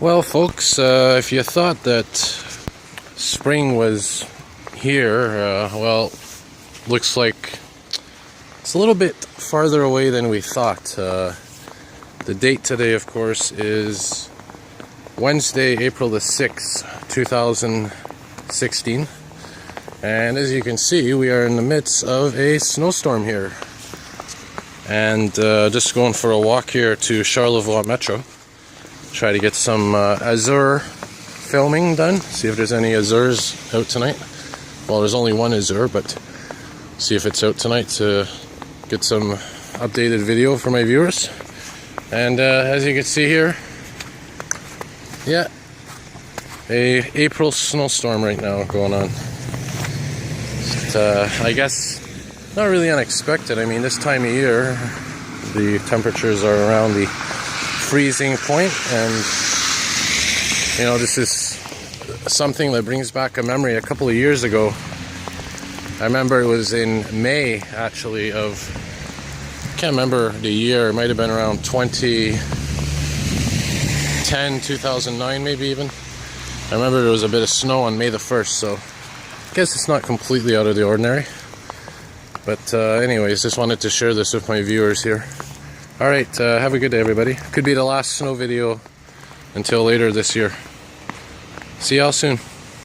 Well, folks, if you thought that spring was here, well, looks like it's a little bit farther away than we thought. The date today, of course, is Wednesday, April the 6th, 2016. And as you can see, we are in the midst of a snowstorm here. And just going for a walk here to Charlevoix Metro. Try to get some Azure filming done. See if there's any Azures out tonight. Well, there's only one Azure, but see if it's out tonight to get some updated video for my viewers. And as you can see here, yeah, a April snowstorm right now going on. I guess not really unexpected. I mean, this time of year, the temperatures are around the freezing point, and you know, this is something that brings back a memory. A couple of years ago, I remember it was in May actually of, can't remember the year, it might have been around 2010, 2009 maybe even. I remember there was a bit of snow on May the 1st, so I guess it's not completely out of the ordinary. But anyways, just wanted to share this with my viewers here. Alright, have a good day, everybody. Could be the last snow video until later this year. See y'all soon.